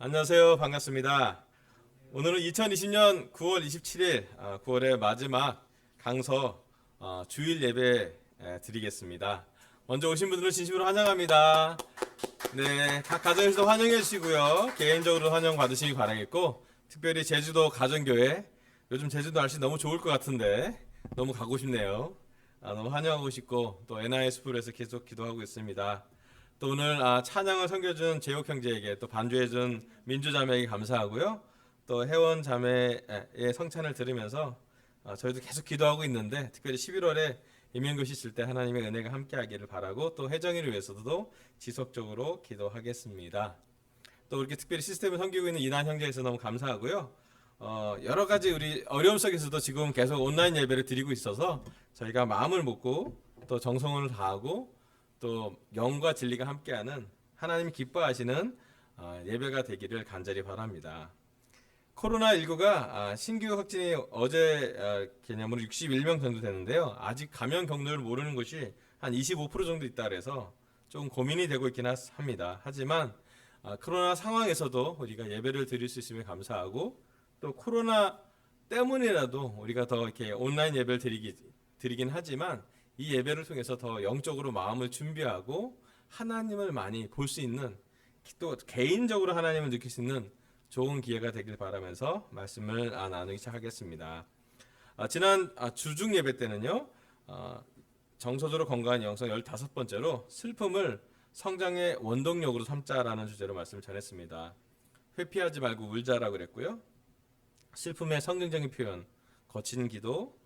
안녕하세요. 반갑습니다. 오늘은 2020년 9월 27일, 9월의 마지막 강서 주일 예배 드리겠습니다. 먼저 오신 분들은 진심으로 환영합니다. 네, 각 가정에서도 환영해 주시고요. 개인적으로 환영 받으시기 바라겠고, 특별히 제주도 가정교회, 요즘 제주도 날씨 너무 좋을 것 같은데 너무 가고 싶네요. 너무 환영하고 싶고, 또 NIS풀에서 계속 기도하고 있습니다. 또 오늘 찬양을 섬겨준 제옥 형제에게, 또 반주해준 민주 자매에게 감사하고요. 또 혜원 자매의 성찬을 들으면서 저희도 계속 기도하고 있는데, 특별히 11월에 임명교시 있을 때 하나님의 은혜가 함께하기를 바라고, 또 혜정이를 위해서도 지속적으로 기도하겠습니다. 또 이렇게 특별히 시스템을 섬기고 있는 이난 형제에서 너무 감사하고요. 여러 가지 우리 어려움 속에서도 지금 계속 온라인 예배를 드리고 있어서 저희가 마음을 먹고 또 정성을 다하고 또 영과 진리가 함께하는 하나님이 기뻐하시는 예배가 되기를 간절히 바랍니다. 코로나19가 신규 확진이 어제 개념으로 61명 정도 되는데요. 아직 감염 경로를 모르는 곳이 한 25% 정도 있다 그래서 좀 고민이 되고 있긴 합니다. 하지만 코로나 상황에서도 우리가 예배를 드릴 수 있으면 감사하고, 또 코로나 때문이라도 우리가 더 이렇게 온라인 예배를 드리긴 하지만 이 예배를 통해서 더 영적으로 마음을 준비하고 하나님을 많이 볼 수 있는, 또 개인적으로 하나님을 느낄 수 있는 좋은 기회가 되길 바라면서 말씀을 나누기 시작하겠습니다. 지난 주중 예배 때는요, 정서적으로 건강한 영성 15번째로 슬픔을 성장의 원동력으로 삼자라는 주제로 말씀을 전했습니다. 회피하지 말고 울자라고 그랬고요. 슬픔의 성경적인 표현, 거친 기도,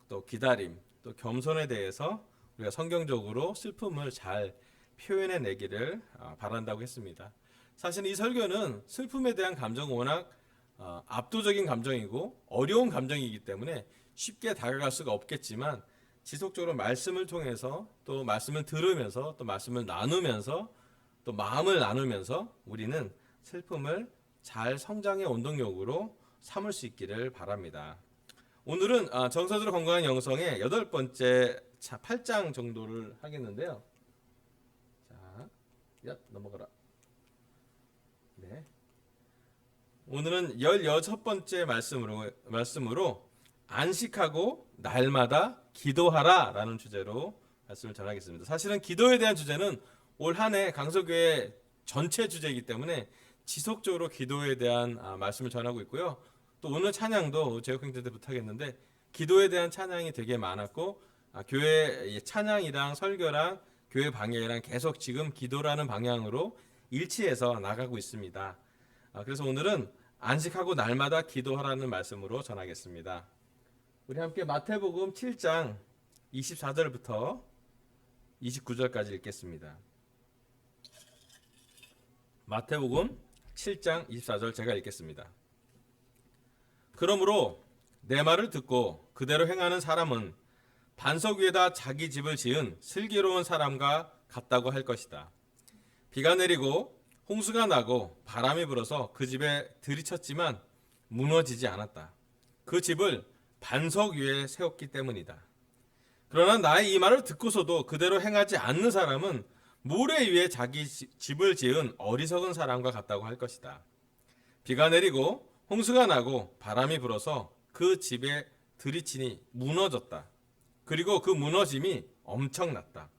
또 기다림, 또 겸손에 대해서 우리가 성경적으로 슬픔을 잘 표현해 내기를 바란다고 했습니다. 사실 이 설교는 슬픔에 대한 감정은 워낙 압도적인 감정이고 어려운 감정이기 때문에 쉽게 다가갈 수가 없겠지만, 지속적으로 말씀을 통해서, 또 말씀을 들으면서, 또 말씀을 나누면서, 또 마음을 나누면서 우리는 슬픔을 잘 성장의 원동력으로 삼을 수 있기를 바랍니다. 오늘은 정서적으로 건강한 영성의 8번째 8장 정도를 하겠는데요. 자, 넘어가라. 네. 오늘은 16번째 말씀으로 안식하고 날마다 기도하라 라는 주제로 말씀을 전하겠습니다. 사실은 기도에 대한 주제는 올 한 해 강서교회 전체 주제이기 때문에 지속적으로 기도에 대한 말씀을 전하고 있고요. 또 오늘 찬양도 제옥 형제한테 부탁했는데 기도에 대한 찬양이 되게 많았고, 교회 찬양이랑 설교랑 교회 방향이랑 계속 지금 기도라는 방향으로 일치해서 나가고 있습니다. 그래서 오늘은 안식하고 날마다 기도하라는 말씀으로 전하겠습니다. 우리 함께 마태복음 7장 24절부터 29절까지 읽겠습니다. 마태복음 7장 24절 제가 읽겠습니다. 그러므로 내 말을 듣고 그대로 행하는 사람은 반석 위에다 자기 집을 지은 슬기로운 사람과 같다고 할 것이다. 비가 내리고 홍수가 나고 바람이 불어서 그 집에 들이쳤지만 무너지지 않았다. 그 집을 반석 위에 세웠기 때문이다. 그러나 나의 이 말을 듣고서도 그대로 행하지 않는 사람은 모래 위에 자기 집을 지은 어리석은 사람과 같다고 할 것이다. 비가 내리고 홍수가 나고 바람이 불어서 그 집에 들이치니 무너졌다. 그리고 그 무너짐이 엄청났다.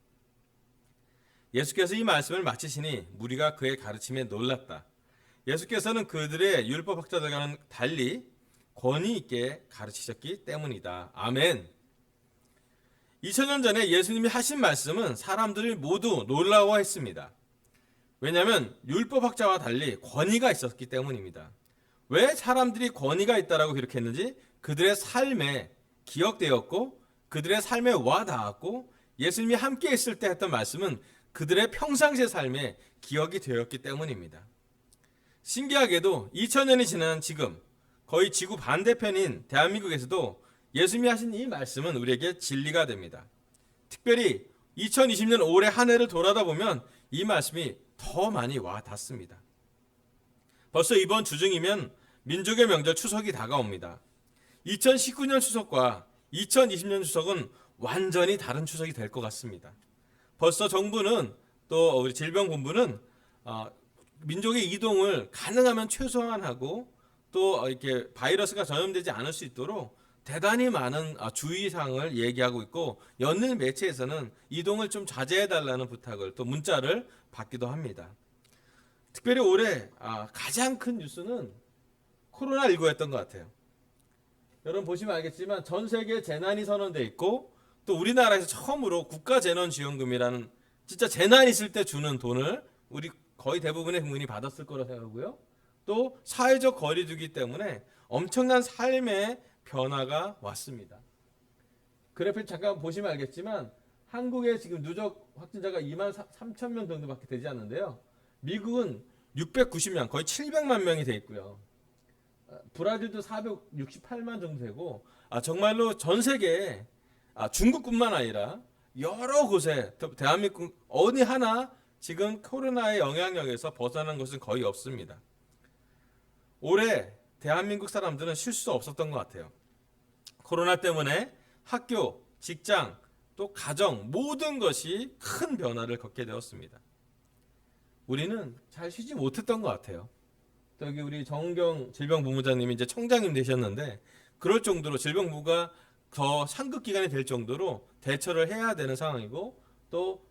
예수께서 이 말씀을 마치시니 무리가 그의 가르침에 놀랐다. 예수께서는 그들의 율법학자들과는 달리 권위 있게 가르치셨기 때문이다. 아멘. 2000년 전에 예수님이 하신 말씀은 사람들이 모두 놀라워했습니다. 왜냐하면 율법학자와 달리 권위가 있었기 때문입니다. 왜 사람들이 권위가 있다라고 그렇게 했는지 그들의 삶에 기억되었고, 그들의 삶에 와닿았고, 예수님이 함께 있을 때 했던 말씀은 그들의 평상시의 삶에 기억이 되었기 때문입니다. 신기하게도 2000년이 지난 지금 거의 지구 반대편인 대한민국에서도 예수님이 하신 이 말씀은 우리에게 진리가 됩니다. 특별히 2020년 올해 한 해를 돌아다 보면 이 말씀이 더 많이 와닿습니다. 벌써 이번 주중이면 민족의 명절 추석이 다가옵니다. 2019년 추석과 2020년 추석은 완전히 다른 추석이 될 것 같습니다. 벌써 정부는, 또 우리 질병본부는 민족의 이동을 가능하면 최소한하고 또 이렇게 바이러스가 전염되지 않을 수 있도록 대단히 많은 주의사항을 얘기하고 있고, 연일 매체에서는 이동을 좀 자제해달라는 부탁을 또 문자를 받기도 합니다. 특별히 올해 가장 큰 뉴스는 코로나19였던 것 같아요. 여러분 보시면 알겠지만 전 세계 재난이 선언돼 있고, 또 우리나라에서 처음으로 국가재난지원금이라는 진짜 재난 있을 때 주는 돈을 우리 거의 대부분의 국민이 받았을 거라 생각하고요. 또 사회적 거리두기 때문에 엄청난 삶의 변화가 왔습니다. 그래프 잠깐 보시면 알겠지만 한국의 지금 누적 확진자가 2만 3천 명 정도밖에 되지 않는데요. 미국은 690명, 거의 700만 명이 돼 있고요. 브라질도 468만 정도 되고, 정말로 전 세계에 중국뿐만 아니라 여러 곳에, 대한민국 어디 하나 지금 코로나의 영향력에서 벗어난 것은 거의 없습니다. 올해 대한민국 사람들은 쉴 수 없었던 것 같아요. 코로나 때문에 학교, 직장, 또 가정 모든 것이 큰 변화를 겪게 되었습니다. 우리는 잘 쉬지 못했던 것 같아요. 여기 우리 정은경 질병본부장님이 이제 청장님 되셨는데, 그럴 정도로 질병부가 더 상급 기관이 될 정도로 대처를 해야 되는 상황이고, 또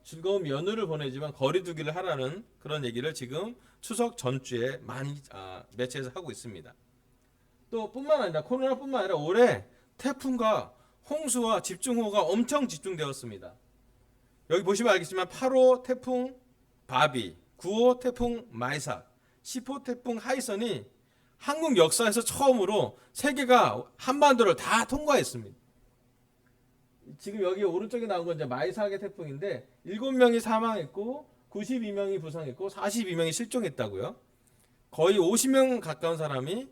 즐거운 연휴를 보내지만 거리두기를 하라는 그런 얘기를 지금 추석 전주에 많이 매체에서 하고 있습니다. 또 뿐만 아니라 코로나뿐만 아니라 올해 태풍과 홍수와 집중호우가 엄청 집중되었습니다. 여기 보시면 알겠지만 8호 태풍 바비, 9호 태풍 마이삭, 10호 태풍 하이선이 한국 역사에서 처음으로 세계가 한반도를 다 통과했습니다. 지금 여기 오른쪽에 나온 건 이제 마이삭의 태풍인데 7명이 사망했고 92명이 부상했고 42명이 실종했다고요. 거의 50명 가까운 사람이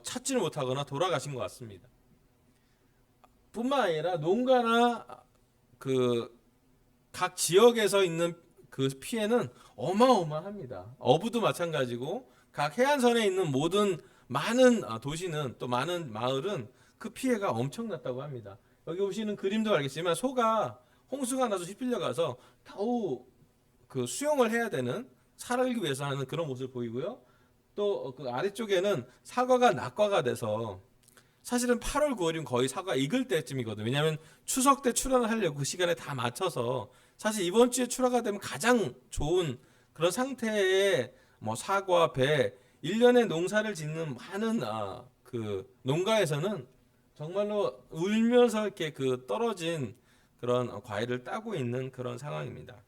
찾지를 못하거나 돌아가신 것 같습니다. 뿐만 아니라 농가나 각 지역에서 있는 그 피해는 어마어마합니다. 어부도 마찬가지고 각 해안선에 있는 모든 많은 도시는, 또 많은 마을은 그 피해가 엄청났다고 합니다. 여기 보시는 그림도 알겠지만 소가 홍수가 나서 휘필려가서 겨우 그 수영을 해야 되는, 살기 위해서 하는 그런 모습을 보이고요. 또 그 아래쪽에는 사과가 낙과가 돼서, 사실은 8월 9월이면 거의 사과 익을 때쯤이거든요. 왜냐하면 추석 때 출하를 하려고 그 시간에 다 맞춰서, 사실 이번 주에 출하가 되면 가장 좋은 그런 상태의 사과, 배, 1년에 농사를 짓는 많은 그 농가에서는 정말로 울면서 이렇게 그 떨어진 그런 과일을 따고 있는 그런 상황입니다.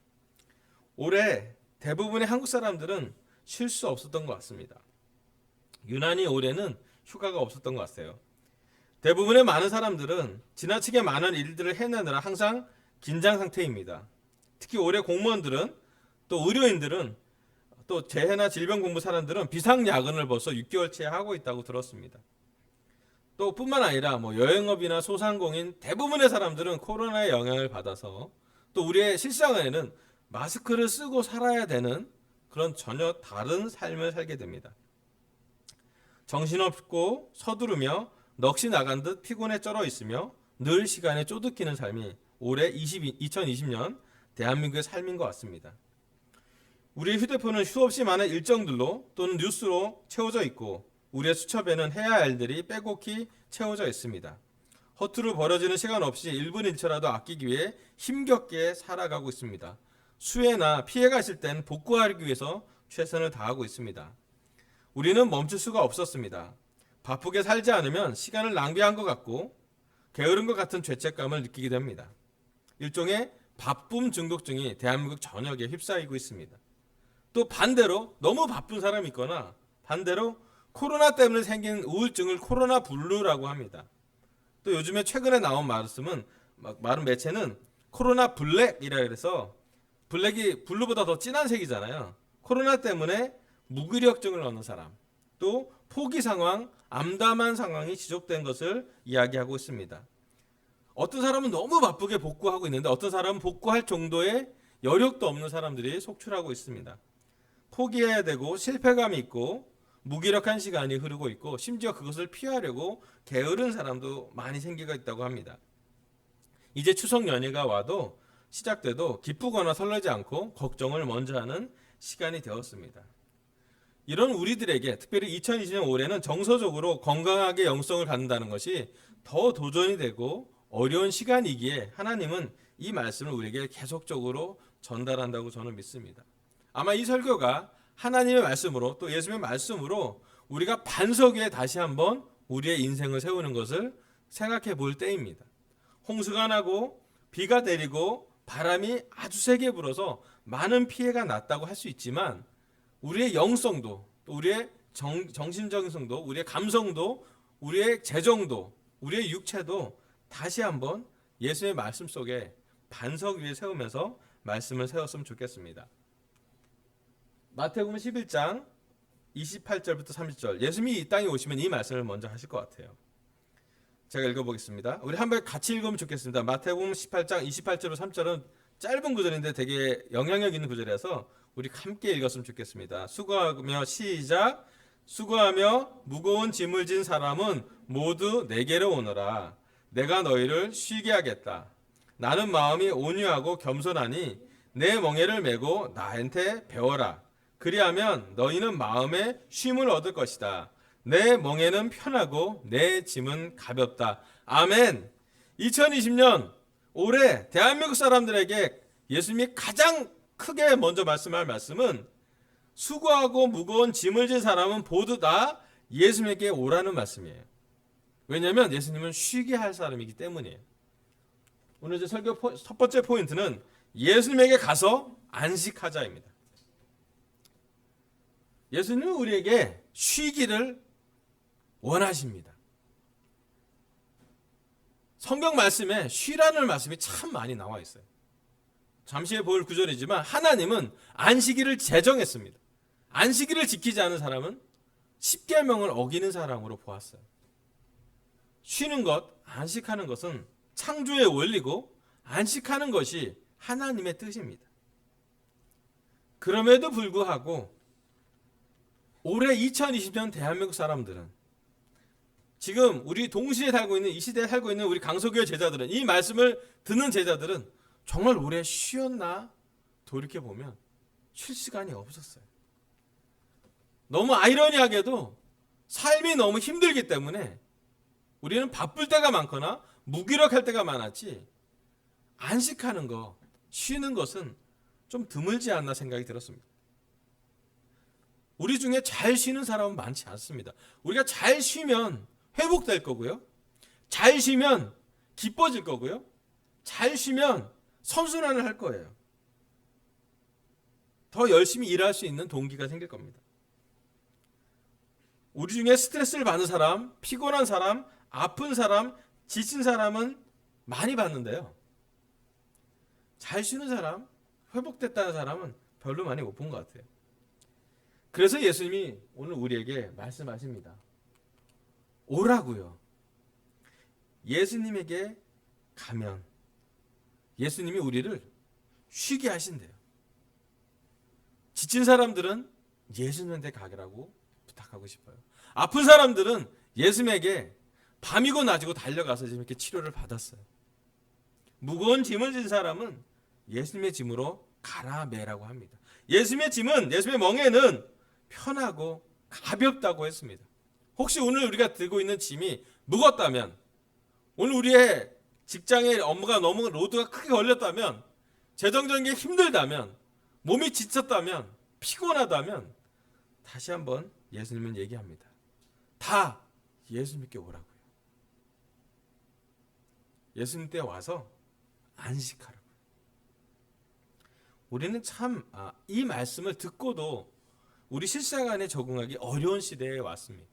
올해 대부분의 한국 사람들은 쉴 수 없었던 것 같습니다. 유난히 올해는 휴가가 없었던 것 같아요. 대부분의 많은 사람들은 지나치게 많은 일들을 해내느라 항상 긴장 상태입니다. 특히 올해 공무원들은, 또 의료인들은, 또 재해나 질병본부 사람들은 비상야근을 벌써 6개월째 하고 있다고 들었습니다. 또 뿐만 아니라 여행업이나 소상공인 대부분의 사람들은 코로나의 영향을 받아서 또 우리의 실생활에는 마스크를 쓰고 살아야 되는 그런 전혀 다른 삶을 살게 됩니다. 정신없고 서두르며 넋이 나간 듯 피곤에 쩔어 있으며 늘 시간에 쪼득히는 삶이 올해 2020년 대한민국의 삶인 것 같습니다. 우리의 휴대폰은 수없이 많은 일정들로 또는 뉴스로 채워져 있고, 우리의 수첩에는 해야 할 일들이 빼곡히 채워져 있습니다. 허투루 버려지는 시간 없이 1분 1초라도 아끼기 위해 힘겹게 살아가고 있습니다. 수해나 피해가 있을 땐 복구하기 위해서 최선을 다하고 있습니다. 우리는 멈출 수가 없었습니다. 바쁘게 살지 않으면 시간을 낭비한 것 같고 게으른 것 같은 죄책감을 느끼게 됩니다. 일종의 바쁨 중독증이 대한민국 전역에 휩싸이고 있습니다. 또 반대로 너무 바쁜 사람이 있거나, 반대로 코로나 때문에 생긴 우울증을 코로나 블루라고 합니다. 또 요즘에 최근에 나온 말씀은, 많은 매체는 코로나 블랙이라 그래서, 블랙이 블루보다 더 진한 색이잖아요. 코로나 때문에 무기력증을 얻는 사람, 또 포기 상황, 암담한 상황이 지속된 것을 이야기하고 있습니다. 어떤 사람은 너무 바쁘게 복구하고 있는데, 어떤 사람은 복구할 정도의 여력도 없는 사람들이 속출하고 있습니다. 포기해야 되고 실패감이 있고 무기력한 시간이 흐르고 있고, 심지어 그것을 피하려고 게으른 사람도 많이 생기고 있다고 합니다. 이제 추석 연휴가 와도 시작돼도 기쁘거나 설레지 않고 걱정을 먼저 하는 시간이 되었습니다. 이런 우리들에게 특별히 2020년 올해는 정서적으로 건강하게 영성을 갖는다는 것이 더 도전이 되고 어려운 시간이기에 하나님은 이 말씀을 우리에게 계속적으로 전달한다고 저는 믿습니다. 아마 이 설교가 하나님의 말씀으로 또 예수님의 말씀으로 우리가 반석 위에 다시 한번 우리의 인생을 세우는 것을 생각해 볼 때입니다. 홍수가 나고 비가 내리고 바람이 아주 세게 불어서 많은 피해가 났다고 할 수 있지만 우리의 영성도 또 우리의 정신적인 성도, 우리의 감성도, 우리의 재정도, 우리의 육체도 다시 한번 예수의 말씀 속에 반석 위에 세우면서 말씀을 세웠으면 좋겠습니다. 마태복음 11장 28절부터 30절, 예수님이 이 땅에 오시면 이 말씀을 먼저 하실 것 같아요. 제가 읽어보겠습니다. 우리 한번 같이 읽으면 좋겠습니다. 마태복음 18장 28절로 3절은 짧은 구절인데 되게 영향력 있는 구절이라서 우리 함께 읽었으면 좋겠습니다. 수고하며 시작. 수고하며 무거운 짐을 진 사람은 모두 내게로 오너라. 내가 너희를 쉬게 하겠다. 나는 마음이 온유하고 겸손하니 내 멍에를 메고 나한테 배워라. 그리하면 너희는 마음에 쉼을 얻을 것이다. 내 멍에는 편하고 내 짐은 가볍다. 아멘. 2020년 올해 대한민국 사람들에게 예수님이 가장 크게 먼저 말씀할 말씀은 수고하고 무거운 짐을 진 사람은 모두 다 예수님에게 오라는 말씀이에요. 왜냐하면 예수님은 쉬게 할 사람이기 때문이에요. 오늘 제 설교 첫 번째 포인트는 예수님에게 가서 안식하자입니다. 예수님은 우리에게 쉬기를 원하십니다. 성경 말씀에 쉬라는 말씀이 참 많이 나와 있어요. 잠시 후에 볼 구절이지만 하나님은 안식일을 제정했습니다. 안식일을 지키지 않은 사람은 십계명을 어기는 사람으로 보았어요. 쉬는 것, 안식하는 것은 창조의 원리고 안식하는 것이 하나님의 뜻입니다. 그럼에도 불구하고 올해 2020년 대한민국 사람들은 지금 우리 동시에 살고 있는 이 시대에 살고 있는 우리 강서교회 제자들은 이 말씀을 듣는 제자들은 정말 올해 쉬었나 돌이켜보면 쉴 시간이 없었어요. 너무 아이러니하게도 삶이 너무 힘들기 때문에 우리는 바쁠 때가 많거나 무기력할 때가 많았지 안식하는 거, 쉬는 것은 좀 드물지 않나 생각이 들었습니다. 우리 중에 잘 쉬는 사람은 많지 않습니다. 우리가 잘 쉬면 회복될 거고요. 잘 쉬면 기뻐질 거고요. 잘 쉬면 선순환을 할 거예요. 더 열심히 일할 수 있는 동기가 생길 겁니다. 우리 중에 스트레스를 받는 사람, 피곤한 사람, 아픈 사람, 지친 사람은 많이 봤는데요. 잘 쉬는 사람, 회복됐다는 사람은 별로 많이 못 본 것 같아요. 그래서 예수님이 오늘 우리에게 말씀하십니다. 오라고요. 예수님에게 가면 예수님이 우리를 쉬게 하신대요. 지친 사람들은 예수님한테 가라고 부탁하고 싶어요. 아픈 사람들은 예수님에게 밤이고 낮이고 달려가서 지금 이렇게 치료를 받았어요. 무거운 짐을 진 사람은 예수님의 짐으로 가라 매라고 합니다. 예수님의 짐은, 예수님의 멍에는 편하고 가볍다고 했습니다. 혹시 오늘 우리가 들고 있는 짐이 무겁다면, 오늘 우리의 직장의 업무가 너무 로드가 크게 걸렸다면, 재정적인 게 힘들다면, 몸이 지쳤다면, 피곤하다면 다시 한번 예수님은 얘기합니다. 다 예수님께 오라고요. 예수님 때 와서 안식하라고요. 우리는 참 이 말씀을 듣고도 우리 실생활에 적응하기 어려운 시대에 왔습니다.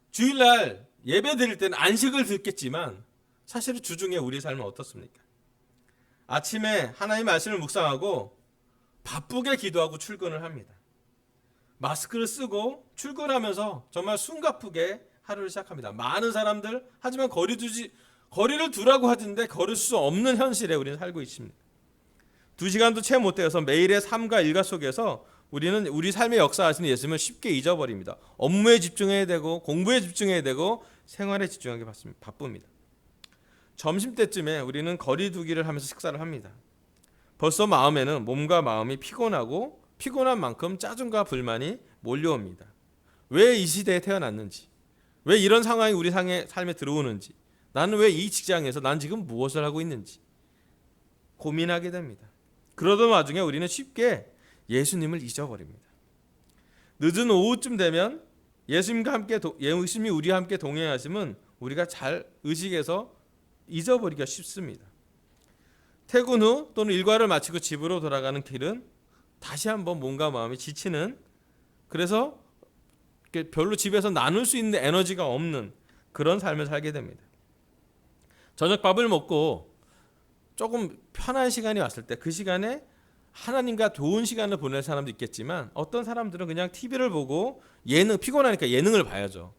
주일날 예배 드릴 때는 안식을 듣겠지만 사실은 주중에 우리 삶은 어떻습니까? 아침에 하나님의 말씀을 묵상하고 바쁘게 기도하고 출근을 합니다. 마스크를 쓰고 출근하면서 정말 숨가쁘게 하루를 시작합니다. 많은 사람들, 하지만 거리를 두라고 하던데 걸을 수 없는 현실에 우리는 살고 있습니다. 2시간도 채 못 되어서 매일의 삶과 일과 속에서 우리는 우리 삶의 역사하시는 예수님을 쉽게 잊어버립니다. 업무에 집중해야 되고 공부에 집중해야 되고 생활에 집중하기 바쁩니다. 점심때쯤에 우리는 거리 두기를 하면서 식사를 합니다. 벌써 몸과 마음이 피곤하고 피곤한 만큼 짜증과 불만이 몰려옵니다. 왜 이 시대에 태어났는지, 왜 이런 상황이 우리 삶에 들어오는지, 나는 왜 이 직장에서 난 지금 무엇을 하고 있는지 고민하게 됩니다. 그러던 와중에 우리는 쉽게 예수님을 잊어버립니다. 늦은 오후쯤 되면 예수님이 우리와 함께 동행하시면 우리가 잘 의식해서 잊어버리기가 쉽습니다. 퇴근 후 또는 일과를 마치고 집으로 돌아가는 길은 다시 한번 몸과 마음이 지치는, 그래서 별로 집에서 나눌 수 있는 에너지가 없는 그런 삶을 살게 됩니다. 저녁밥을 먹고 조금 편한 시간이 왔을 때 그 시간에 하나님과 좋은 시간을 보낼 사람도 있겠지만, 어떤 사람들은 그냥 TV를 보고 피곤하니까 예능을 봐야죠.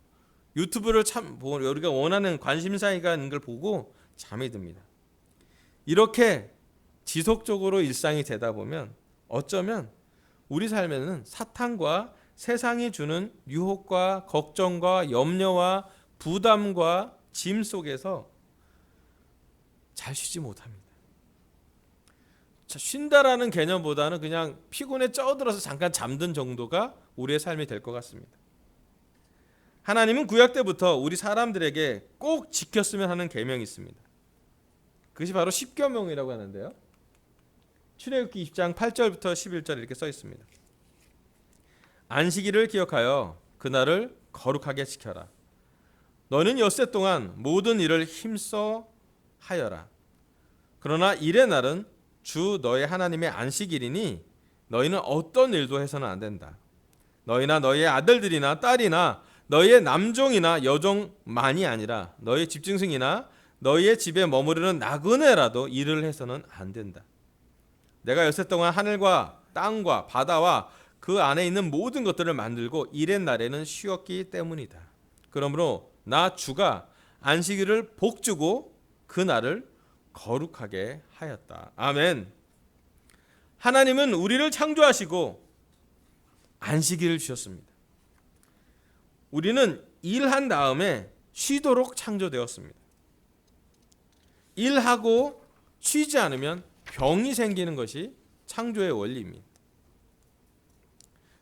유튜브를 우리가 원하는 관심사가 있는 걸 보고 잠이 듭니다. 이렇게 지속적으로 일상이 되다 보면 어쩌면 우리 삶에는 사탄과 세상이 주는 유혹과 걱정과 염려와 부담과 짐 속에서 잘 쉬지 못합니다. 쉰다라는 개념보다는 그냥 피곤에 쩌들어서 잠깐 잠든 정도가 우리의 삶이 될 것 같습니다. 하나님은 구약 때부터 우리 사람들에게 꼭 지켰으면 하는 계명이 있습니다. 그것이 바로 십계명이라고 하는데요. 출애굽기 20장 8절부터 11절 이렇게 써 있습니다. 안식일을 기억하여 그날을 거룩하게 지켜라. 너는 엿새 동안 모든 일을 힘써 하여라. 그러나 일의 날은 주 너의 하나님의 안식일이니 너희는 어떤 일도 해서는 안 된다. 너희나 너희의 아들들이나 딸이나 너희의 남종이나 여종만이 아니라 너희의 집짐승이나 너희의 집에 머무르는 나그네라도 일을 해서는 안 된다. 내가 엿새 동안 하늘과 땅과 바다와 그 안에 있는 모든 것들을 만들고 일의 날에는 쉬었기 때문이다. 그러므로 나 주가 안식일을 복주고 그 날을 거룩하게 하였다. 아멘. 하나님은 우리를 창조하시고 안식일을 주셨습니다. 우리는 일한 다음에 쉬도록 창조되었습니다. 일하고 쉬지 않으면 병이 생기는 것이 창조의 원리입니다.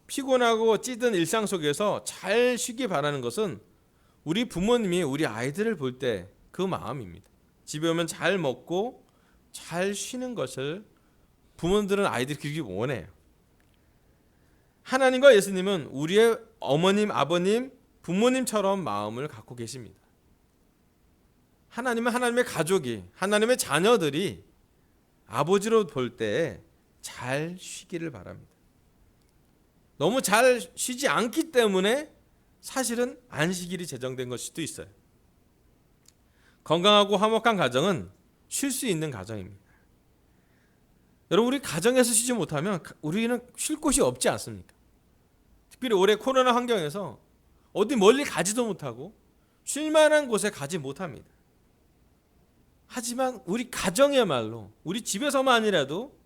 피곤하고 찌든 일상 속에서 잘 쉬기 바라는 것은 우리 부모님이 우리 아이들을 볼 때 그 마음입니다. 집에 오면 잘 먹고 잘 쉬는 것을 부모들은 아이들이 그렇게 원해요. 하나님과 예수님은 우리의 어머님, 아버님, 부모님처럼 마음을 갖고 계십니다. 하나님은 하나님의 가족이, 하나님의 자녀들이 아버지로 볼 때 잘 쉬기를 바랍니다. 너무 잘 쉬지 않기 때문에 사실은 안식일이 제정된 것일 수도 있어요. 건강하고 화목한 가정은 쉴 수 있는 가정입니다. 여러분, 우리 가정에서 쉬지 못하면 우리는 쉴 곳이 없지 않습니까? 특별히 올해 코로나 환경에서 어디 멀리 가지도 못하고 쉴 만한 곳에 가지 못합니다. 하지만 우리 가정이야말로 우리 집에서만이라도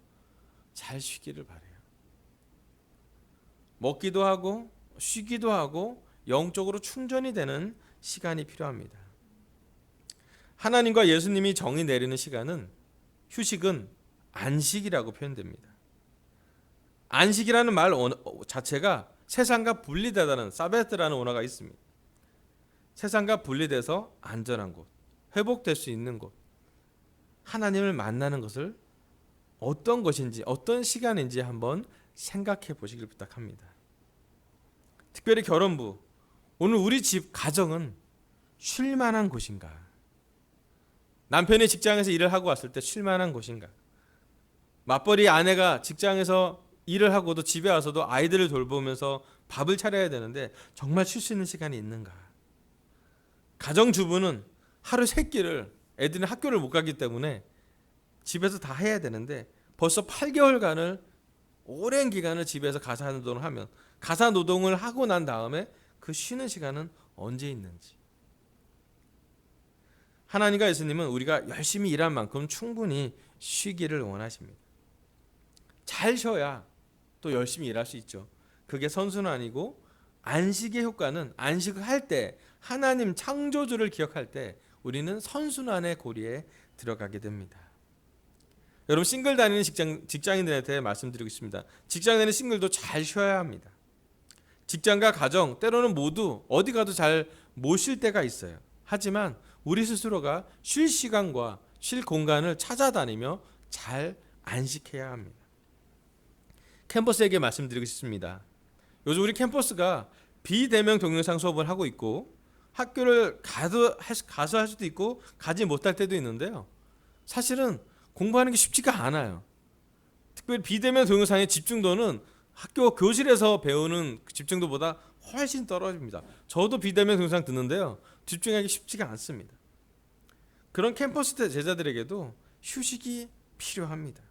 잘 쉬기를 바라요. 먹기도 하고 쉬기도 하고 영적으로 충전이 되는 시간이 필요합니다. 하나님과 예수님이 정의 내리는 시간은, 휴식은 안식이라고 표현됩니다. 안식이라는 말 자체가 세상과 분리되다는, 사베트라는 언어가 있습니다. 세상과 분리돼서 안전한 곳, 회복될 수 있는 곳, 하나님을 만나는 것을 어떤 것인지 어떤 시간인지 한번 생각해 보시길 부탁합니다. 특별히 결혼부, 오늘 우리 집 가정은 쉴 만한 곳인가? 남편이 직장에서 일을 하고 왔을 때 쉴 만한 곳인가? 맞벌이 아내가 직장에서 일을 하고도 집에 와서도 아이들을 돌보면서 밥을 차려야 되는데 정말 쉴 수 있는 시간이 있는가? 가정주부는 하루 3끼를, 애들은 학교를 못 가기 때문에 집에서 다 해야 되는데 벌써 8개월간을, 오랜 기간을 집에서 가사노동을 하면, 가사노동을 하고 난 다음에 그 쉬는 시간은 언제 있는지. 하나님과 예수님은 우리가 열심히 일한 만큼 충분히 쉬기를 원하십니다. 잘 쉬어야 또 열심히 일할 수 있죠. 그게 선순환이고, 안식의 효과는 안식을 할 때, 하나님 창조주를 기억할 때 우리는 선순환의 고리에 들어가게 됩니다. 여러분 싱글 다니는 직장인들한테 말씀드리고 있습니다. 직장 다니는 싱글도 잘 쉬어야 합니다. 직장과 가정 때로는 모두 어디 가도 잘 못 쉴 때가 있어요. 하지만 우리 스스로가 쉴 시간과 쉴 공간을 찾아다니며 잘 안식해야 합니다. 캠퍼스에게 말씀드리고 싶습니다. 요즘 우리 캠퍼스가 비대면 동영상 수업을 하고 있고 학교를 가서 할 수도 있고 가지 못할 때도 있는데요. 사실은 공부하는 게 쉽지가 않아요. 특별히 비대면 동영상의 집중도는 학교 교실에서 배우는 집중도보다 훨씬 떨어집니다. 저도 비대면 동영상 듣는데요. 집중하기 쉽지가 않습니다. 그런 캠퍼스 제자들에게도 휴식이 필요합니다.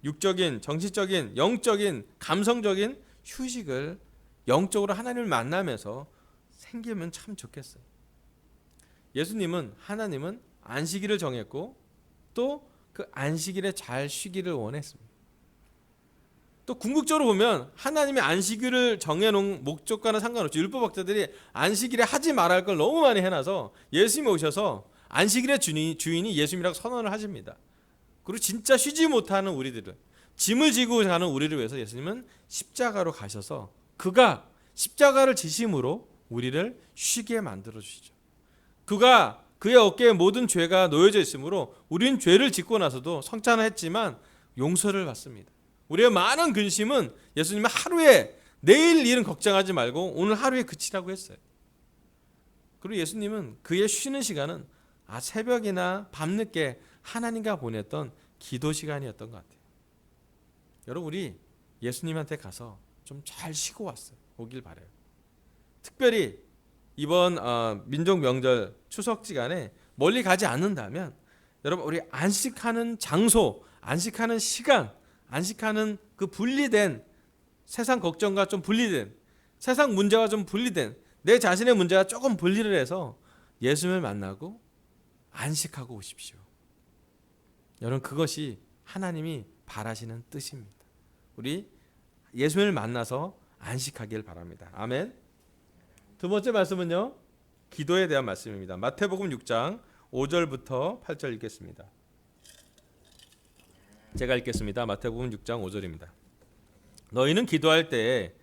육적인, 정신적인, 영적인, 감성적인 휴식을 영적으로 하나님을 만나면서 생기면 참 좋겠어요. 하나님은 안식일을 정했고 또 그 안식일에 잘 쉬기를 원했습니다. 또 궁극적으로 보면 하나님의 안식일을 정해놓은 목적과는 상관없이 율법학자들이 안식일에 하지 말아야 할 걸 너무 많이 해놔서 예수님이 오셔서 안식일의 주인이 예수님이라고 선언을 하십니다. 그리고 진짜 쉬지 못하는 우리들을, 짐을 지고 가는 우리를 위해서 예수님은 십자가로 가셔서 그가 십자가를 지심으로 우리를 쉬게 만들어 주시죠. 그가 그의 어깨에 모든 죄가 놓여져 있으므로 우리는 죄를 짓고 나서도 성찬을 했지만 용서를 받습니다. 우리의 많은 근심은 예수님은 하루에 내일 일은 걱정하지 말고 오늘 하루에 그치라고 했어요. 그리고 예수님은 그의 쉬는 시간은 새벽이나 밤늦게 하나님과 보냈던 기도 시간이었던 것 같아요. 여러분 우리 예수님한테 가서 좀 잘 쉬고 오길 바라요. 특별히 이번 민족 명절 추석 기간에 멀리 가지 않는다면 여러분 우리 안식하는 장소, 안식하는 시간, 안식하는 그 분리된 세상 걱정과 좀 분리된 세상 문제와 좀 분리된 내 자신의 문제와 조금 분리를 해서 예수님을 만나고 안식하고 오십시오. 여러분 그것이 하나님이 바라시는 뜻입니다. 우리 예수님을 만나서 안식하길 바랍니다. 아멘. 두 번째 말씀은요. 기도에 대한 말씀입니다. 마태복음 6장 5절부터 8절 읽겠습니다. 제가 읽겠습니다. 마태복음 6장 5절입니다. 너희는 기도할 때에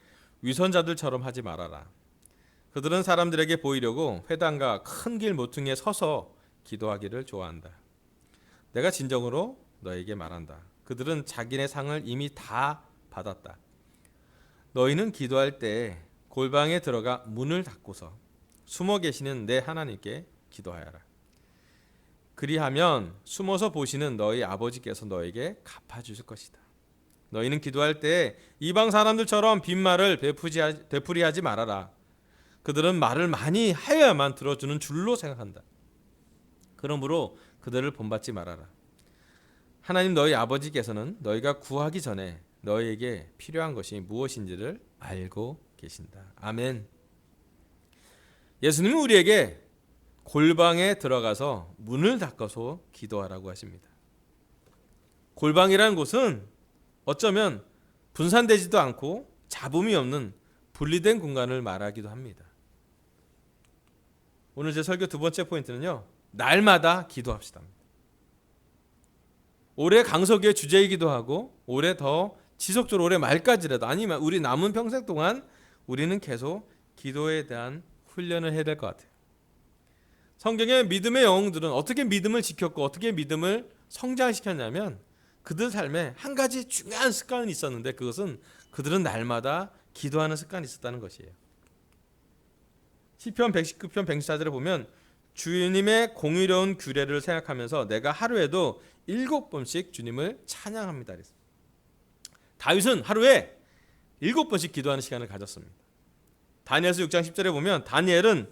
위선자들처럼 하지 말아라. 그들은 사람들에게 보이려고 회당과 큰 길 모퉁이에 서서 기도하기를 좋아한다. 내가 진정으로 너에게 말한다. 그들은 자기네 상을 이미 다 받았다. 너희는 기도할 때 골방에 들어가 문을 닫고서 숨어 계시는 내 하나님께 기도하여라. 그리하면 숨어서 보시는 너희 아버지께서 너에게 갚아주실 것이다. 너희는 기도할 때 이방 사람들처럼 빈말을 되풀이하지 말아라. 그들은 말을 많이 하여야만 들어주는 줄로 생각한다. 그러므로 그들을 본받지 말아라. 하나님 너희 아버지께서는 너희가 구하기 전에 너희에게 필요한 것이 무엇인지를 알고 계신다. 아멘. 예수님은 우리에게 골방에 들어가서 문을 닫아서 기도하라고 하십니다. 골방이라는 곳은 어쩌면 분산되지도 않고 잡음이 없는 분리된 공간을 말하기도 합니다. 오늘 제 설교 두 번째 포인트는요. 날마다 기도합시다. 올해 강석의 주제이기도 하고 올해 더 지속적으로 올해 말까지라도 아니면 우리 남은 평생 동안 우리는 계속 기도에 대한 훈련을 해야 될 것 같아요. 성경의 믿음의 영웅들은 어떻게 믿음을 지켰고 어떻게 믿음을 성장시켰냐면 그들 삶에 한 가지 중요한 습관이 있었는데 그것은 그들은 날마다 기도하는 습관이 있었다는 것이에요. 시편 119편 114절에 보면 주님의 공의로운 규례를 생각하면서 내가 하루에도 7번씩 주님을 찬양합니다. 다윗은 하루에 7번씩 기도하는 시간을 가졌습니다. 다니엘서 6장 10절에 보면 다니엘은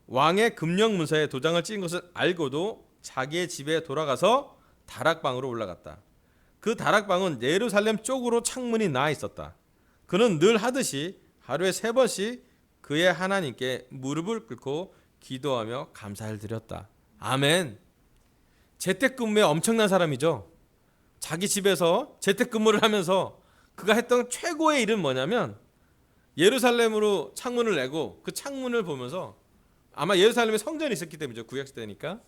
왕의 금령 문서에 도장을 찍은 것을 알고도 자기의 집에 돌아가서 다락방으로 올라갔다. 그 다락방은 예루살렘 쪽으로 창문이 나 있었다. 그는 늘 하듯이 하루에 3번씩 그의 하나님께 무릎을 꿇고 기도하며 감사를 드렸다. 아멘. 재택근무에 엄청난 사람이죠. 자기 집에서 재택근무를 하면서 그가 했던 최고의 일은 뭐냐면 예루살렘으로 창문을 내고 그 창문을 보면서 아마 예루살렘에 성전이 있었기 때문이죠. 구약시대니까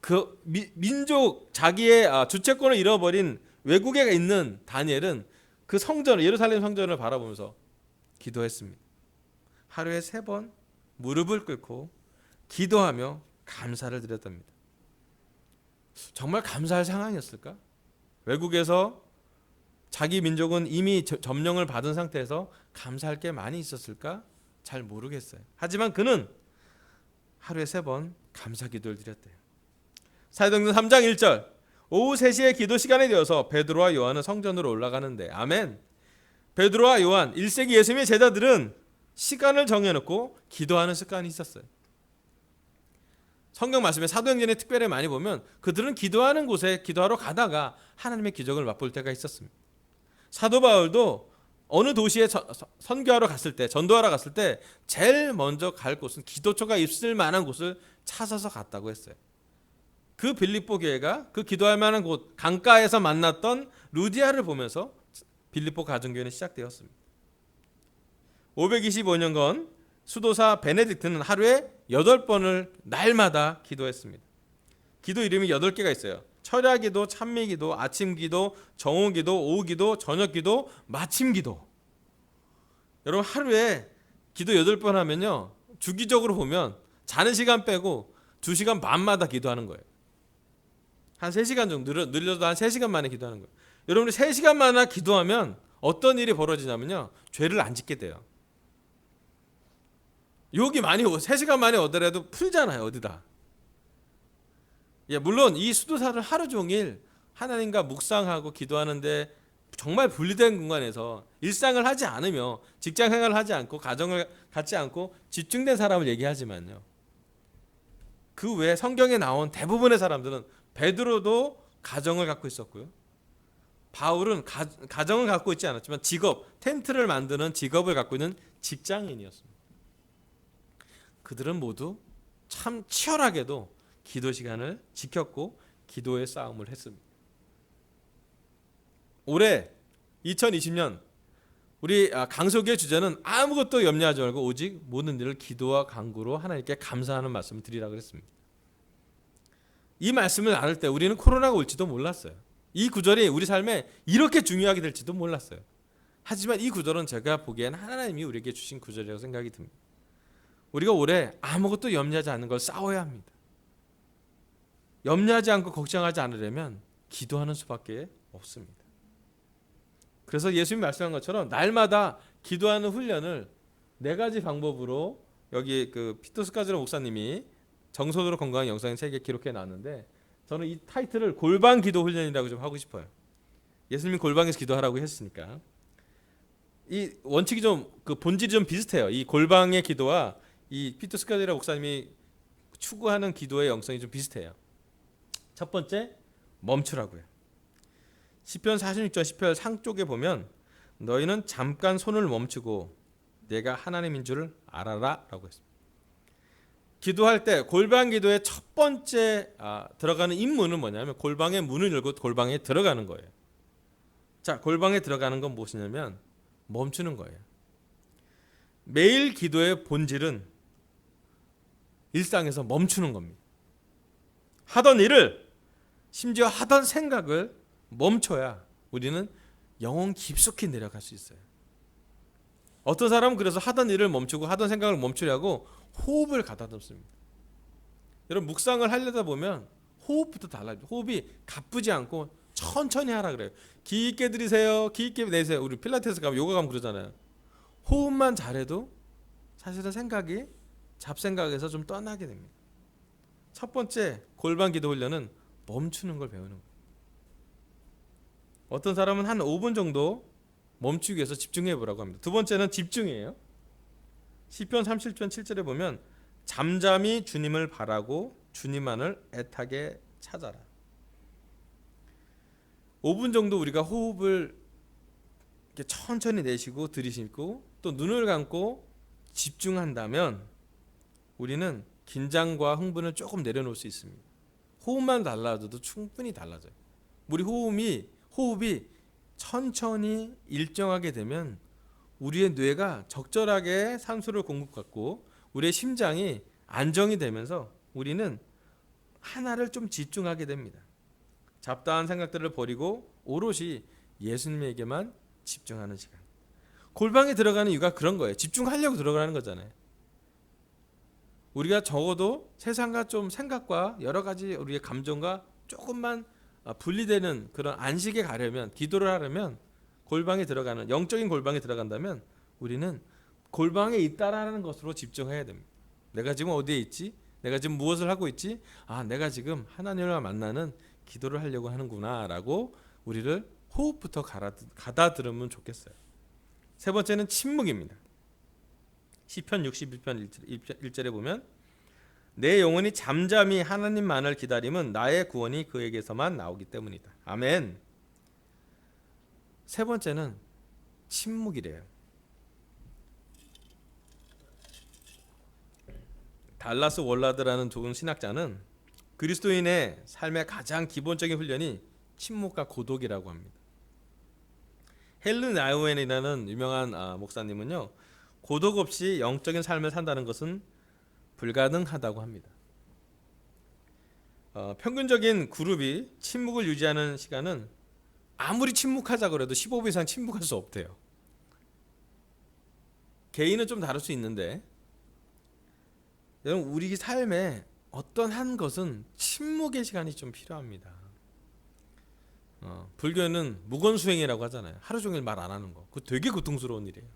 그 민족 자기의 주체권을 잃어버린 외국에 있는 다니엘은 그 성전을, 예루살렘 성전을 바라보면서 기도했습니다. 하루에 3번 무릎을 꿇고 기도하며 감사를 드렸답니다. 정말 감사할 상황이었을까? 외국에서 자기 민족은 이미 점령을 받은 상태에서 감사할 게 많이 있었을까? 잘 모르겠어요. 하지만 그는 하루에 3번 감사 기도를 드렸대요. 사도행전 3장 1절, 오후 3시에 기도 시간이 되어서 베드로와 요한은 성전으로 올라가는데, 아멘. 베드로와 요한, 1세기 예수님의 제자들은 시간을 정해놓고 기도하는 습관이 있었어요. 성경 말씀에 사도행전에 특별히 많이 보면 그들은 기도하는 곳에 기도하러 가다가 하나님의 기적을 맛볼 때가 있었습니다. 사도 바울도 어느 도시에 선교하러 갔을 때, 전도하러 갔을 때 제일 먼저 갈 곳은 기도처가 있을 만한 곳을 찾아서 갔다고 했어요. 그 빌립보 교회가 그 기도할 만한 곳 강가에서 만났던 루디아를 보면서 빌립보 가정교회는 시작되었습니다. 525년건 수도사 베네딕트는 하루에 8번을 날마다 기도했습니다. 기도 이름이 8개가 있어요. 철야기도, 찬미기도, 아침기도, 정오기도, 오후기도, 저녁기도, 마침기도. 여러분 하루에 기도 8번 하면요, 주기적으로 보면 자는 시간 빼고 2시간 반마다 기도하는 거예요. 한 3시간 정도, 늘려도 한 3시간 만에 기도하는 거예요. 여러분이 3시간 만에 기도하면 어떤 일이 벌어지냐면요, 죄를 안 짓게 돼요. 욕이 많이 3시간 만에 오더라도 풀잖아요, 어디다. 예, 물론 이 수도사를 하루 종일 하나님과 묵상하고 기도하는데 정말 분리된 공간에서 일상을 하지 않으며 직장 생활을 하지 않고 가정을 갖지 않고 집중된 사람을 얘기하지만요, 그 외에 성경에 나온 대부분의 사람들은, 베드로도 가정을 갖고 있었고요, 바울은 가정을 갖고 있지 않았지만 직업, 텐트를 만드는 직업을 갖고 있는 직장인이었습니다. 그들은 모두 참 치열하게도 기도 시간을 지켰고 기도의 싸움을 했습니다. 올해 2020년 우리 강석의 주제는 아무것도 염려하지 말고 오직 모든 일을 기도와 간구로 하나님께 감사하는 말씀을 드리라고 했습니다. 이 말씀을 나눌 때 우리는 코로나가 올지도 몰랐어요. 이 구절이 우리 삶에 이렇게 중요하게 될지도 몰랐어요. 하지만 이 구절은 제가 보기엔 하나님이 우리에게 주신 구절이라고 생각이 듭니다. 우리가 올해 아무것도 염려하지 않는 걸 싸워야 합니다. 염려하지 않고 걱정하지 않으려면 기도하는 수밖에 없습니다. 그래서 예수님이 말씀한 것처럼 날마다 기도하는 훈련을 4가지 방법으로, 여기 그 피터스카즈로 목사님이 정서적으로 건강한 영상의 책에 기록해 놨는데, 저는 이 타이틀을 골방 기도 훈련이라고 좀 하고 싶어요. 예수님이 골방에서 기도하라고 했으니까. 이 원칙이 좀, 그 본질이 좀 비슷해요. 이 골방의 기도와 이 피터스카즈로 목사님이 추구하는 기도의 영성이 좀 비슷해요. 첫 번째, 멈추라고요. 시편 46편 10편 상쪽에 보면 너희는 잠깐 손을 멈추고 내가 하나님인 줄을 알아라 라고 했습니다. 기도할 때 골방 기도의 첫 번째 들어가는 임무는 뭐냐면 골방의 문을 열고 골방에 들어가는 거예요. 자, 골방에 들어가는 건 무엇이냐면 멈추는 거예요. 매일 기도의 본질은 일상에서 멈추는 겁니다. 하던 일을, 심지어 하던 생각을 멈춰야 우리는 영혼 깊숙이 내려갈 수 있어요. 어떤 사람은 그래서 하던 일을 멈추고 하던 생각을 멈추려고 호흡을 가다듬습니다. 여러분 묵상을 하려다 보면 호흡부터 달라요. 호흡이 가쁘지 않고 천천히 하라 그래요. 깊게 들이세요, 깊게 내세요. 우리 필라테스 가면, 요가 가면 그러잖아요. 호흡만 잘해도 사실은 생각이 잡생각에서 좀 떠나게 됩니다. 첫 번째 골방 기도 훈련은 멈추는 걸 배우는 거예요. 어떤 사람은 한 5분 정도 멈추기 위해서 집중해 보라고 합니다. 두 번째는 집중이에요. 시편 37편 7절에 보면 잠잠히 주님을 바라고 주님만을 애타게 찾아라. 5분 정도 우리가 호흡을 이렇게 천천히 내쉬고 들이쉬고 또 눈을 감고 집중한다면 우리는 긴장과 흥분을 조금 내려놓을 수 있습니다. 호흡만 달라져도 충분히 달라져요. 우리 호흡이 천천히 일정하게 되면 우리의 뇌가 적절하게 산소를 공급받고 우리의 심장이 안정이 되면서 우리는 하나를 좀 집중하게 됩니다. 잡다한 생각들을 버리고 오롯이 예수님에게만 집중하는 시간. 골방에 들어가는 이유가 그런 거예요. 집중하려고 들어가는 거잖아요. 우리가 적어도 세상과 좀 생각과 여러 가지 우리의 감정과 조금만 분리되는 그런 안식에 가려면, 기도를 하려면 골방에 들어가는, 영적인 골방에 들어간다면 우리는 골방에 있다라는 것으로 집중해야 됩니다. 내가 지금 어디에 있지? 내가 지금 무엇을 하고 있지? 내가 지금 하나님을 만나는 기도를 하려고 하는구나 라고 우리를 호흡부터 가다들으면 좋겠어요. 세 번째는 침묵입니다. 시편 61편 1절에 보면 내 영혼이 잠잠히 하나님만을 기다림은 나의 구원이 그에게서만 나오기 때문이다. 아멘. 세 번째는 침묵이래요. 달라스 월라드라는 두 신학자는 그리스도인의 삶의 가장 기본적인 훈련이 침묵과 고독이라고 합니다. 헬른 라우엔이라는 유명한 목사님은요, 고독 없이 영적인 삶을 산다는 것은 불가능하다고 합니다. 평균적인 그룹이 침묵을 유지하는 시간은 아무리 침묵하자고 해도 15분 이상 침묵할 수 없대요. 개인은 좀 다를 수 있는데 여러분, 우리 삶에 어떤 한 것은 침묵의 시간이 좀 필요합니다. 불교는 무건수행이라고 하잖아요. 하루 종일 말 안 하는 거. 그거 되게 고통스러운 일이에요.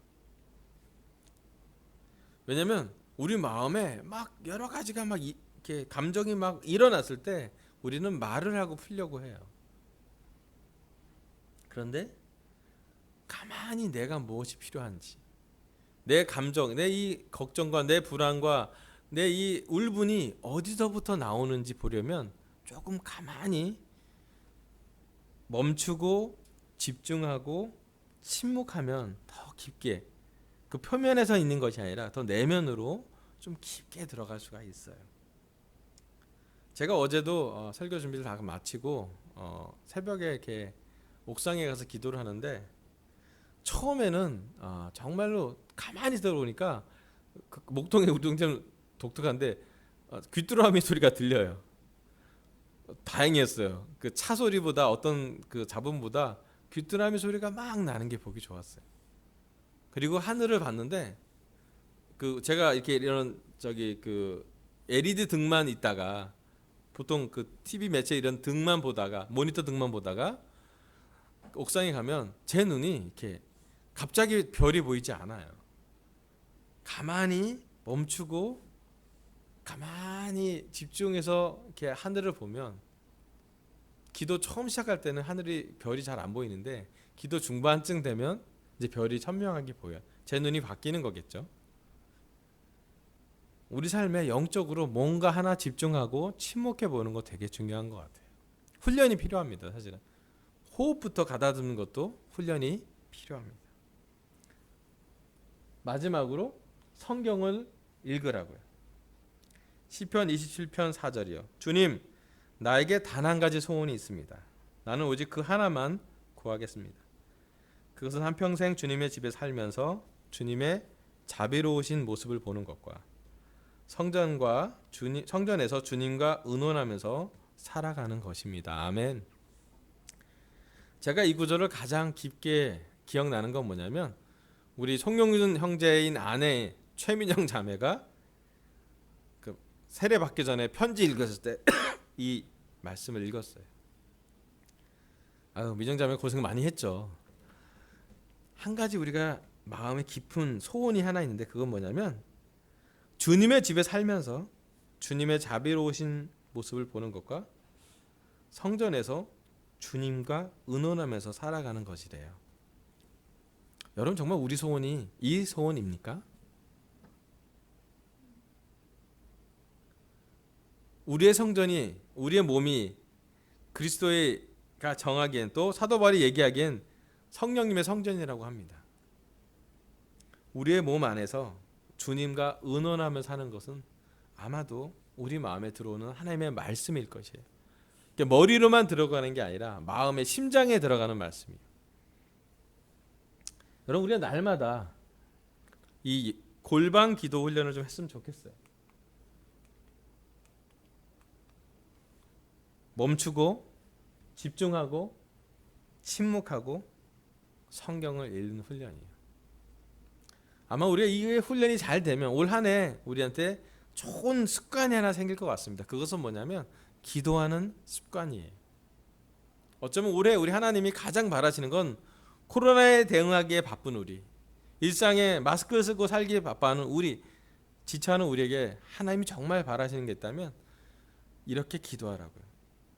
왜냐면 우리 마음에 막 여러 가지가 막 이렇게 감정이 막 일어났을 때 우리는 말을 하고 풀려고 해요. 그런데 가만히 내가 무엇이 필요한지, 내 감정, 내 이 걱정과 내 불안과 내 이 울분이 어디서부터 나오는지 보려면 조금 가만히 멈추고 집중하고 침묵하면 더 깊게, 그 표면에서 있는 것이 아니라 더 내면으로 좀 깊게 들어갈 수가 있어요. 제가 어제도 설교 준비를 다 마치고 새벽에 이렇게 옥상에 가서 기도를 하는데 처음에는 정말로 가만히 들어보니까 그 목통에 우리 좀 독특한데 귀뚜라미 소리가 들려요. 다행이었어요. 그 차 소리보다 어떤 그 잡음보다 귀뚜라미 소리가 막 나는 게 보기 좋았어요. 그리고 하늘을 봤는데 그 제가 이렇게 이런 그 LED 등만 있다가 보통 그 TV 매체 이런 등만 보다가 모니터 등만 보다가 옥상에 가면 제 눈이 이렇게 갑자기 별이 보이지 않아요. 가만히 멈추고 가만히 집중해서 이렇게 하늘을 보면, 기도 처음 시작할 때는 하늘이 별이 잘 안 보이는데 기도 중반쯤 되면 이제 별이 선명하게 보여요. 제 눈이 바뀌는 거겠죠. 우리 삶에 영적으로 뭔가 하나 집중하고 침묵해 보는 거 되게 중요한 것 같아요. 훈련이 필요합니다. 사실은 호흡부터 가다듬는 것도 훈련이 필요합니다. 마지막으로 성경을 읽으라고요. 시편 27편 4절이요. 주님, 나에게 단 한 가지 소원이 있습니다. 나는 오직 그 하나만 구하겠습니다. 그것은 한평생 주님의 집에 살면서 주님의 자비로우신 모습을 보는 것과 성전에서 주님과 의논하면서 살아가는 것입니다. 아멘. 제가 이 구절을 가장 깊게 기억나는 건 뭐냐면 우리 송영준 형제인 아내 최민영 자매가 그 세례 받기 전에 편지 읽었을 때 이 말씀을 읽었어요. 민영 자매 고생 많이 했죠. 한 가지 우리가 마음에 깊은 소원이 하나 있는데 그건 뭐냐면 주님의 집에 살면서 주님의 자비로우신 모습을 보는 것과 성전에서 주님과 의논하면서 살아가는 것이래요. 여러분, 정말 우리 소원이 이 소원입니까? 우리의 성전이, 우리의 몸이 그리스도가 정하기엔, 또 사도 바울이 얘기하기엔 성령님의 성전이라고 합니다. 우리의 몸 안에서 주님과 의논하며 사는 것은 아마도 우리 마음에 들어오는 하나님의 말씀일 것이에요. 그러니까 머리로만 들어가는 게 아니라 마음의 심장에 들어가는 말씀이에요. 여러분, 우리가 날마다 이 골방 기도 훈련을 좀 했으면 좋겠어요. 멈추고 집중하고 침묵하고 성경을 읽는 훈련이에요. 아마 우리가 이 훈련이 잘 되면 올 한 해 우리한테 좋은 습관이 하나 생길 것 같습니다. 그것은 뭐냐면 기도하는 습관이에요. 어쩌면 올해 우리 하나님이 가장 바라시는 건 코로나에 대응하기에 바쁜 우리, 일상에 마스크를 쓰고 살기에 바빠하는 우리, 지쳐하는 우리에게 하나님이 정말 바라시는 게 있다면 이렇게 기도하라고요.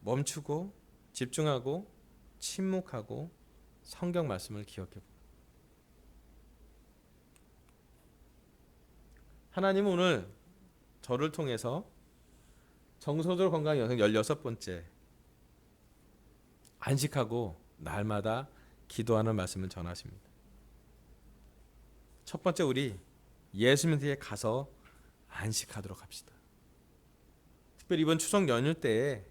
멈추고 집중하고 침묵하고 성경 말씀을 기억해보고. 하나님은 오늘 저를 통해서 정서적으로 건강한 여성 16번째 안식하고 날마다 기도하는 말씀을 전하십니다. 첫 번째, 우리 예수님 뒤에 가서 안식하도록 합시다. 특별히 이번 추석 연휴 때에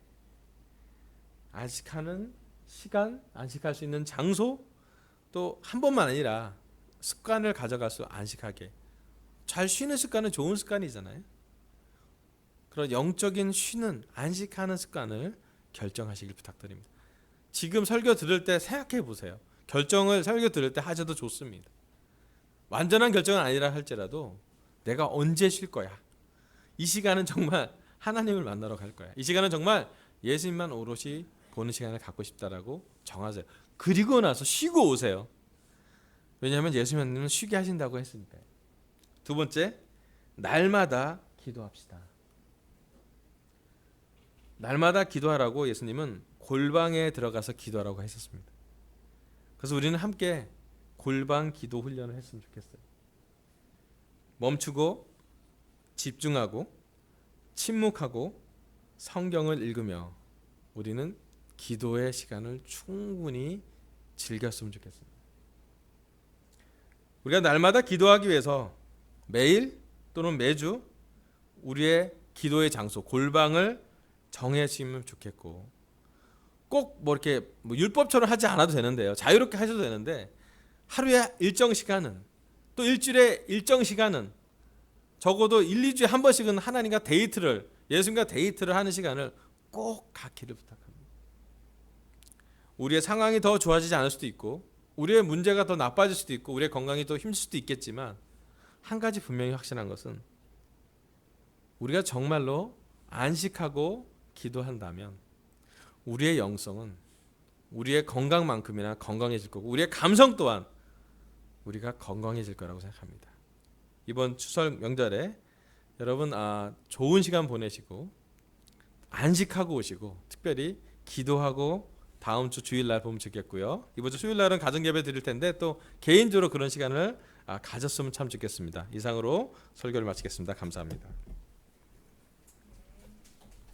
안식하는 시간, 안식할 수 있는 장소, 또 한 번만 아니라 습관을 가져갈 수 안식하게. 잘 쉬는 습관은 좋은 습관이잖아요. 그런 영적인 쉬는, 안식하는 습관을 결정하시길 부탁드립니다. 지금 설교 들을 때 생각해 보세요. 결정을 설교 들을 때 하셔도 좋습니다. 완전한 결정은 아니라 할지라도 내가 언제 쉴 거야. 이 시간은 정말 하나님을 만나러 갈 거야. 이 시간은 정말 예수님만 오롯이 보는 시간을 갖고 싶다라고 정하세요. 그리고 나서 쉬고 오세요. 왜냐하면 예수님은 쉬게 하신다고 했으니까요. 두 번째, 날마다 기도합시다. 날마다 기도하라고 예수님은 골방에 들어가서 기도하라고 했었습니다. 그래서 우리는 함께 골방 기도 훈련을 했으면 좋겠어요. 멈추고 집중하고 침묵하고 성경을 읽으며 우리는 기도의 시간을 충분히 즐겼으면 좋겠습니다. 우리가 날마다 기도하기 위해서 매일 또는 매주 우리의 기도의 장소, 골방을 정해주시면 좋겠고, 꼭 뭐 이렇게 율법처럼 하지 않아도 되는데요. 자유롭게 하셔도 되는데 하루에 일정 시간은, 또 일주일에 일정 시간은, 적어도 1, 2주에 한 번씩은 하나님과 데이트를, 예수님과 데이트를 하는 시간을 꼭 갖기를 부탁합니다. 우리의 상황이 더 좋아지지 않을 수도 있고, 우리의 문제가 더 나빠질 수도 있고, 우리의 건강이 더 힘들 수도 있겠지만, 한 가지 분명히 확실한 것은 우리가 정말로 안식하고 기도한다면 우리의 영성은 우리의 건강만큼이나 건강해질 거고, 우리의 감성 또한 우리가 건강해질 거라고 생각합니다. 이번 추석 명절에 여러분 좋은 시간 보내시고 안식하고 오시고, 특별히 기도하고 다음 주 주일날 보면 좋겠고요. 이번 주 수요일날은 가정예배 드릴 텐데 또 개인적으로 그런 시간을 가졌으면 참 좋겠습니다. 이상으로 설교를 마치겠습니다. 감사합니다.